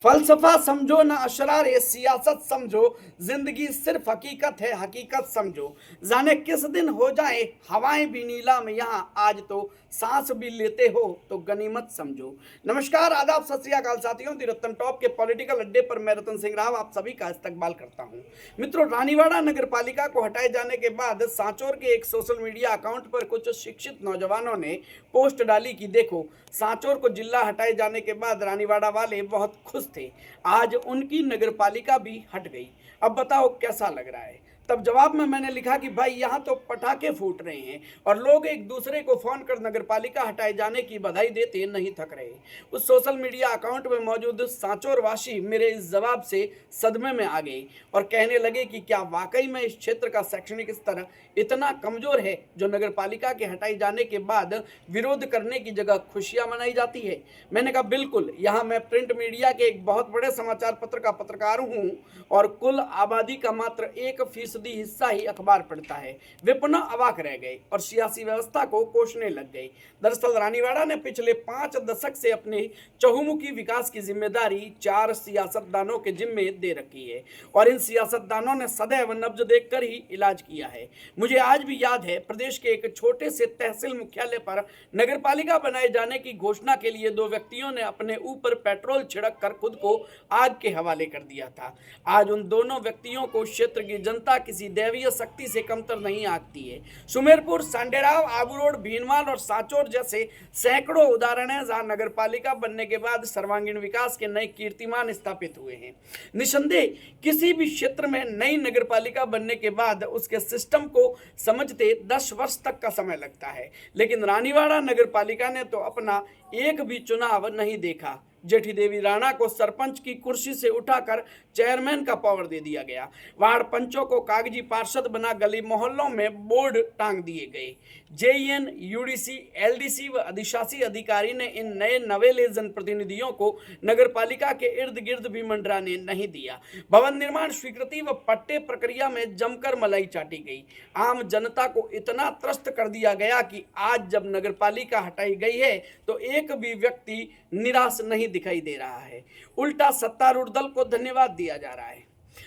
फलसफा समझो ना अशरार ये सियासत समझो, जिंदगी सिर्फ हकीकत है हकीकत समझो। जाने किस दिन हो जाए हवाएं भी नीलाम यहाँ, आज तो सांस भी लेते हो तो गनीमत समझो। नमस्कार, आदाब, सत श्री अकाल साथियों। दी रतन टॉप के पॉलिटिकल अड्डे पर मैं रतन सिंह राव आप सभी का इस्तकबाल करता हूं। मित्रों, रानीवाड़ा नगर पालिका को हटाए जाने के बाद सांचौर के एक सोशल मीडिया अकाउंट पर कुछ शिक्षित नौजवानों ने पोस्ट डाली कि देखो, सांचौर को जिला हटाए जाने के बाद रानीवाड़ा वाले बहुत खुश थे, आज उनकी नगरपालिका भी हट गई। अब बताओ कैसा लग रहा है। तब जवाब में मैंने लिखा कि भाई यहाँ तो पटाखे फूट रहे हैं और लोग एक दूसरे को फोन कर नगरपालिका हटाए जाने की बधाई देते नहीं थक रहे। उस सोशल मीडिया अकाउंट में मौजूद सांचौर वासी मेरे इस जवाब से सदमे में आ गए और कहने लगे कि क्या वाकई में इस क्षेत्र का शैक्षणिक स्तर इतना कमजोर है जो नगरपालिका के हटाए जाने के बाद विरोध करने की जगह खुशियां मनाई जाती है। मैंने कहा बिल्कुल, यहाँ मैं प्रिंट मीडिया के एक बहुत बड़े समाचार पत्र का पत्रकार हूँ और कुल आबादी का मात्र 1% हिस्सा ही अखबार पढ़ता है। वे पुनः अवाक रह गए और सियासी व्यवस्था को कोसने लग गए। दरअसल रानीवाड़ा ने पिछले 5 दशक से अपने चहुमुखी विकास की जिम्मेदारी 4 सियासतदानों के जिम्मे दे रखी है और इन सियासतदानों ने सदैव नब्ज देखकर ही इलाज किया है। मुझे आज भी याद है, प्रदेश के एक छोटे से तहसील मुख्यालय पर नगरपालिका बनाए जाने की घोषणा के लिए 2 व्यक्तियों ने अपने ऊपर पेट्रोल छिड़क कर खुद को आग के हवाले कर दिया था। आज उन दोनों व्यक्तियों को क्षेत्र की जनता किसी दैवीय शक्ति से कमतर नहीं आंकती है। सुमेरपुर, सांडेराव, आबू रोड, भीनमाल और सांचौर जैसे सैकड़ों उदाहरण हैं जहां नगरपालिका बनने के बाद सर्वांगीण विकास के नए कीर्तिमान स्थापित हुए हैं। निसंदेह किसी भी क्षेत्र में नई नगरपालिका बनने के बाद उसके सिस्टम को समझते 10 वर्ष तक का समय लगता है, लेकिन रानीवाड़ा नगरपालिका ने तो अपना एक भी चुनाव नहीं देखा। जेठी देवी राणा को सरपंच की कुर्सी से उठाकर चेयरमैन का पावर दे दिया गया। वार्ड पंचों को कागजी पार्षद बना गली मोहल्लों में बोर्ड टांग दिए गए। जेईएन, यूडीसी, एलडीसी व अधिशासी अधिकारी ने इन नए नवेले जनप्रतिनिधियों को नगरपालिका के इर्द गिर्द भी मंडराने नहीं दिया। भवन निर्माण स्वीकृति व पट्टे प्रक्रिया में जमकर मलाई चाटी गई। आम जनता को इतना त्रस्त कर दिया गया कि आज जब नगरपालिका हटाई गई है तो एक भी व्यक्ति निराश नहीं दिखाई दे रहा है, उल्टा सत्तारूढ़ दल को धन्यवाद दिया जा रहा है।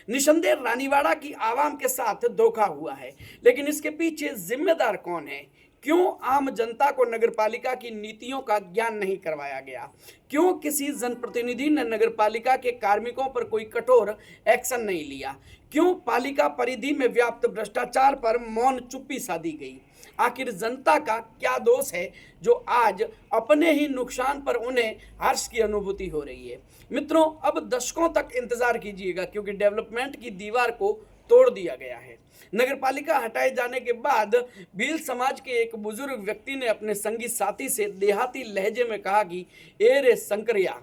निसंदेह रानीवाड़ा की आवाम के साथ धोखा हुआ है, लेकिन इसके पीछे जिम्मेदार कौन है? क्यों आम जनता को नगरपालिका की नीतियों का ज्ञान नहीं करवाया गया? क्यों किसी जनप्रतिनिधि ने नगरपालिका के कार्मिकों पर कोई कठोर एक्शन नहीं लिया? क्यों पालिका परिधि में व्याप्त भ्रष्टाचार पर मौन चुप्पी साधी गई? आखिर जनता का क्या दोष है जो आज अपने ही नुकसान पर उन्हें हर्ष की अनुभूति हो रही है? मित्रों, अब दशकों तक इंतजार कीजिएगा, क्योंकि डेवलपमेंट की दीवार को तोड़ दिया गया है। नगरपालिका हटाए जाने के बाद भील समाज के एक बुजुर्ग व्यक्ति ने अपने संगी साथी से देहाती लहजे में कहा कि ए रे शंकरिया,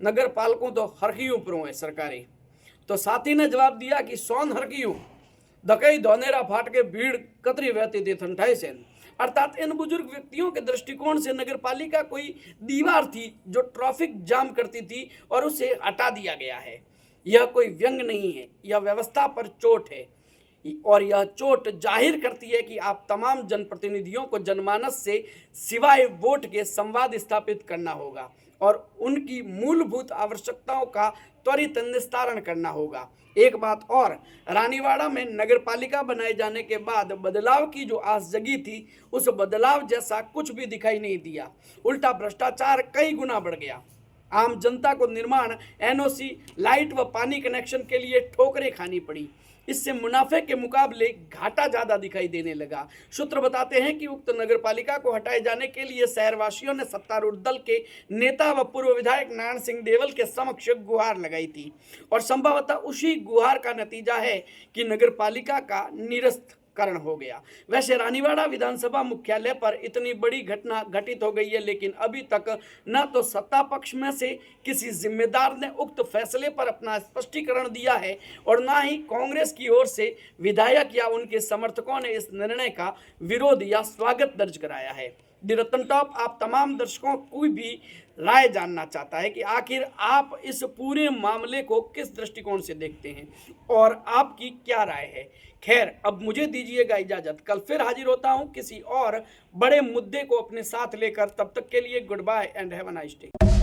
नगर पालकों तो हरखियों पर है सरकारी। तो साथी ने जवाब दिया कि सोन हरखियों धकई धोनेरा फाट के भीड़ कतरी बहती थी ठंडाई से। अर्थात इन बुजुर्ग व्यक्तियों के दृष्टिकोण से नगरपालिका कोई दीवार थी जो ट्रैफिक जाम करती थी और उसे हटा दिया गया है। यह कोई व्यंग नहीं है, यह व्यवस्था पर चोट है और यह चोट जाहिर करती है कि आप तमाम जनप्रतिनिधियों को जनमानस से सिवाय वोट के संवाद स्थापित करना होगा और उनकी मूलभूत आवश्यकताओं का त्वरित निस्तारण करना होगा। एक बात और, रानीवाड़ा में नगरपालिका बनाए जाने के बाद बदलाव की जो आस जगी थी, उस बदलाव जैसा कुछ भी दिखाई नहीं दिया। उल्टा भ्रष्टाचार कई गुना बढ़ गया। आम जनता को निर्माण, एनओसी, लाइट व पानी कनेक्शन के लिए ठोकरें खानी पड़ी। इससे मुनाफे के मुकाबले घाटा ज्यादा दिखाई देने लगा। सूत्र बताते हैं कि उक्त नगरपालिका को हटाए जाने के लिए शहरवासियों ने सत्तारूढ़ दल के नेता व पूर्व विधायक नारायण सिंह देवल के समक्ष गुहार लगाई थी और संभवतः उसी गुहार का नतीजा है कि नगरपालिका का निरस्त करण हो गया। वैसे रानीवाड़ा विधानसभा मुख्यालय पर इतनी बड़ी घटना घटित हो गई है, लेकिन अभी तक न तो सत्ता पक्ष में से किसी जिम्मेदार ने उक्त फैसले पर अपना स्पष्टीकरण दिया है और न ही कांग्रेस की ओर से विधायक या उनके समर्थकों ने इस निर्णय का विरोध या स्वागत दर्ज कराया है। दी रतन टॉप आप तमाम दर्शकों को भी राय जानना चाहता है कि आखिर आप इस पूरे मामले को किस दृष्टिकोण से देखते हैं और आपकी क्या राय है। खैर, अब मुझे दीजिएगा इजाजत, कल फिर हाजिर होता हूं किसी और बड़े मुद्दे को अपने साथ लेकर। तब तक के लिए goodbye and have a nice day.